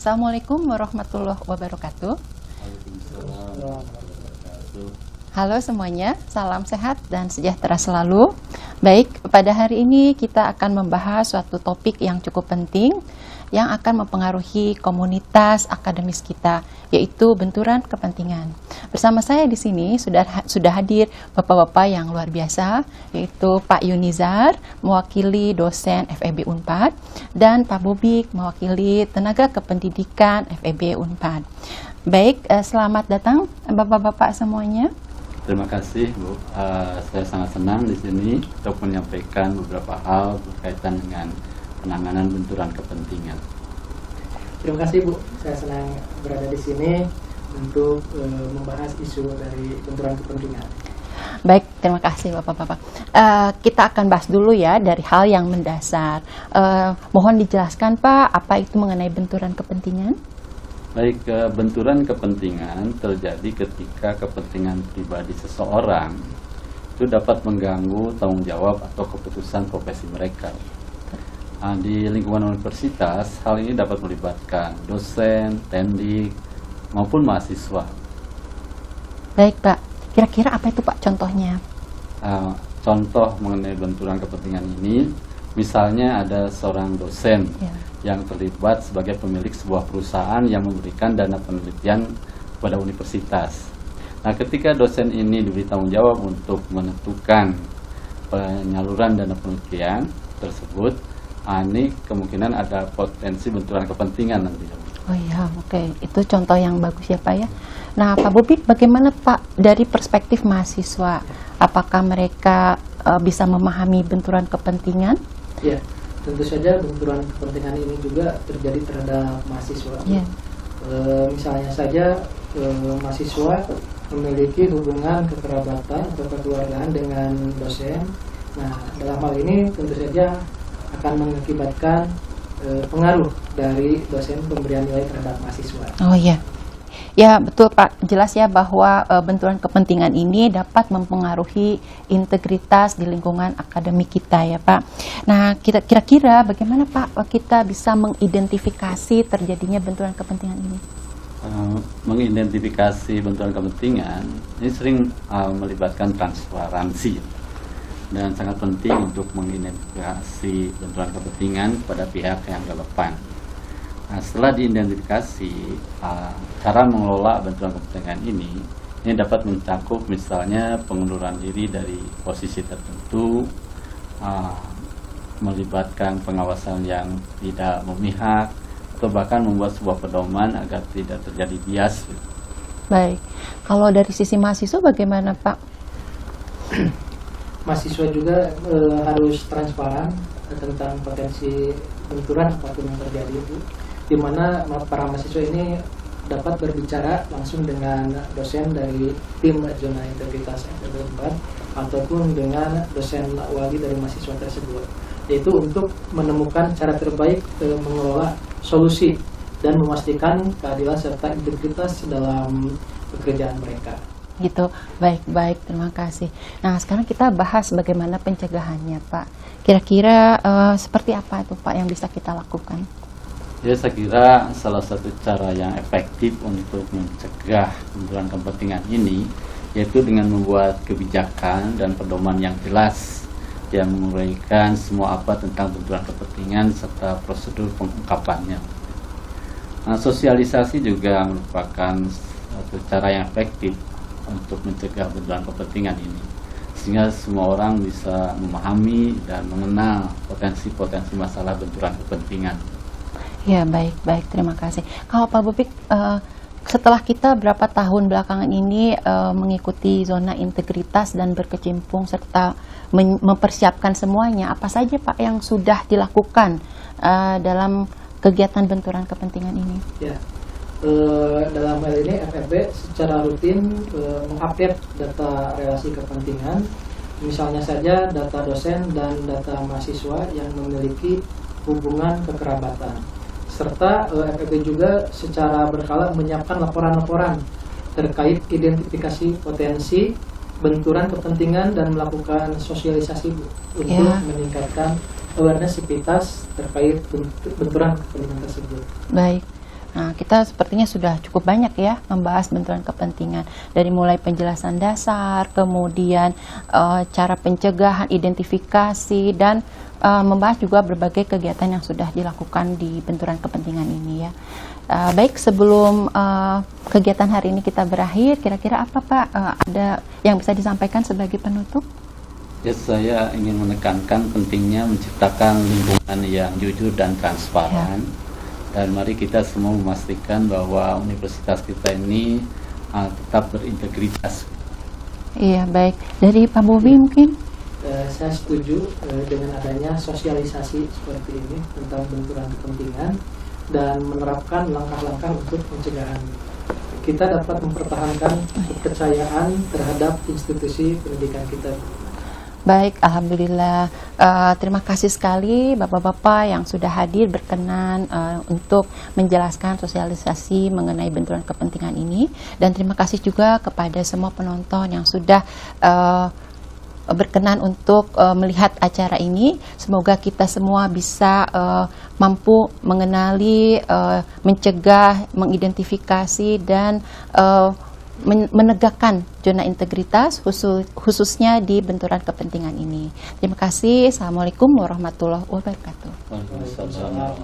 Assalamualaikum warahmatullahi wabarakatuh. Halo semuanya, salam sehat dan sejahtera selalu. Baik, pada hari ini kita akan membahas suatu topik yang cukup penting yang akan mempengaruhi komunitas akademis kita, yaitu benturan kepentingan. Bersama saya di sini sudah hadir bapak-bapak yang luar biasa, yaitu Pak Yunizar, mewakili dosen FEB Unpad, dan Pak Bobik, mewakili tenaga kependidikan FEB Unpad. Baik, selamat datang bapak-bapak semuanya. Terima kasih Bu, saya sangat senang di sini untuk menyampaikan beberapa hal berkaitan dengan penanganan benturan kepentingan. Terima kasih Bu, saya senang berada di sini untuk membahas isu dari benturan kepentingan. Baik, terima kasih Bapak-Bapak. Kita akan bahas dulu ya dari hal yang mendasar. Mohon dijelaskan Pak, apa itu mengenai benturan kepentingan? Baik, benturan kepentingan terjadi ketika kepentingan pribadi seseorang itu dapat mengganggu tanggung jawab atau keputusan profesi mereka. Di lingkungan universitas, hal ini dapat melibatkan dosen, pendik, maupun mahasiswa. Baik Pak, kira-kira apa itu Pak contohnya? Contoh mengenai benturan kepentingan ini, misalnya ada seorang dosen yang terlibat sebagai pemilik sebuah perusahaan yang memberikan dana penelitian kepada universitas. Nah, ketika dosen ini diberi tanggung jawab untuk menentukan penyaluran dana penelitian tersebut, ini kemungkinan ada potensi benturan kepentingan nanti. Oh iya, oke. Itu contoh yang bagus ya Pak ya. Nah Pak Bobik, bagaimana Pak dari perspektif mahasiswa? Apakah mereka bisa memahami benturan kepentingan? Ya, tentu saja benturan kepentingan ini juga terjadi terhadap mahasiswa. Yeah. Misalnya saja mahasiswa memiliki hubungan kekerabatan atau kekeluargaan dengan dosen. Nah, dalam hal ini tentu saja akan mengakibatkan pengaruh dari dosen pemberian nilai terhadap mahasiswa. Oh iya. Ya betul Pak, jelas ya bahwa benturan kepentingan ini dapat mempengaruhi integritas di lingkungan akademik kita ya Pak. Nah kira-kira bagaimana Pak kita bisa mengidentifikasi terjadinya benturan kepentingan ini? Mengidentifikasi benturan kepentingan ini sering melibatkan transparansi dan sangat penting untuk mengidentifikasi benturan kepentingan kepada pihak yang relevan. Nah, setelah diidentifikasi, cara mengelola benturan kepentingan ini dapat mencakup misalnya pengunduran diri dari posisi tertentu, melibatkan pengawasan yang tidak memihak, atau bahkan membuat sebuah pedoman agar tidak terjadi bias. Baik, kalau dari sisi mahasiswa bagaimana Pak? Mahasiswa juga harus transparan tentang potensi benturan apapun yang terjadi itu, di mana para mahasiswa ini dapat berbicara langsung dengan dosen dari tim zona integritas FEB Unpad ataupun dengan dosen wali dari mahasiswa tersebut, yaitu untuk menemukan cara terbaik mengelola solusi dan memastikan keadilan serta integritas dalam pekerjaan mereka. Gitu, baik, terima kasih. Nah sekarang kita bahas bagaimana pencegahannya Pak. Kira-kira seperti apa itu Pak yang bisa kita lakukan? Ya, saya kira salah satu cara yang efektif untuk mencegah benturan kepentingan ini yaitu dengan membuat kebijakan dan pedoman yang jelas yang menguraikan semua apa tentang benturan kepentingan serta prosedur pengungkapannya. Nah, sosialisasi juga merupakan satu cara yang efektif untuk mencegah benturan kepentingan ini, sehingga semua orang bisa memahami dan mengenal potensi-potensi masalah benturan kepentingan. Ya baik, terima kasih. Kalau Pak Bobik, setelah kita berapa tahun belakangan ini mengikuti zona integritas dan berkecimpung serta mempersiapkan semuanya, apa saja Pak yang sudah dilakukan dalam kegiatan benturan kepentingan ini? Ya. Dalam hal ini FEB secara rutin mengupdate data relasi kepentingan, misalnya saja data dosen dan data mahasiswa yang memiliki hubungan kekerabatan, serta FEB juga secara berkala menyiapkan laporan-laporan terkait identifikasi potensi benturan kepentingan dan melakukan sosialisasi untuk meningkatkan awareness sivitas terkait benturan kepentingan tersebut. Baik. Nah, kita sepertinya sudah cukup banyak ya membahas benturan kepentingan, dari mulai penjelasan dasar, kemudian cara pencegahan, identifikasi, dan membahas juga berbagai kegiatan yang sudah dilakukan di benturan kepentingan ini ya. Baik, sebelum kegiatan hari ini kita berakhir, kira-kira apa Pak ada yang bisa disampaikan sebagai penutup? Ya, saya ingin menekankan pentingnya menciptakan lingkungan yang jujur dan transparan. Dan mari kita semua memastikan bahwa universitas kita ini tetap berintegritas. Iya, baik. Dari Pak Bobi mungkin? Saya setuju dengan adanya sosialisasi seperti ini tentang benturan kepentingan dan menerapkan langkah-langkah untuk pencegahan. Kita dapat mempertahankan kepercayaan terhadap institusi pendidikan kita. Baik, alhamdulillah. Terima kasih sekali Bapak-bapak yang sudah hadir berkenan untuk menjelaskan sosialisasi mengenai benturan kepentingan ini, dan terima kasih juga kepada semua penonton yang sudah berkenan untuk melihat acara ini. Semoga kita semua bisa mampu mengenali, mencegah, mengidentifikasi, dan menegakkan zona integritas khususnya di benturan kepentingan ini. Terima kasih. Assalamualaikum warahmatullahi wabarakatuh. Waalaikumsalam.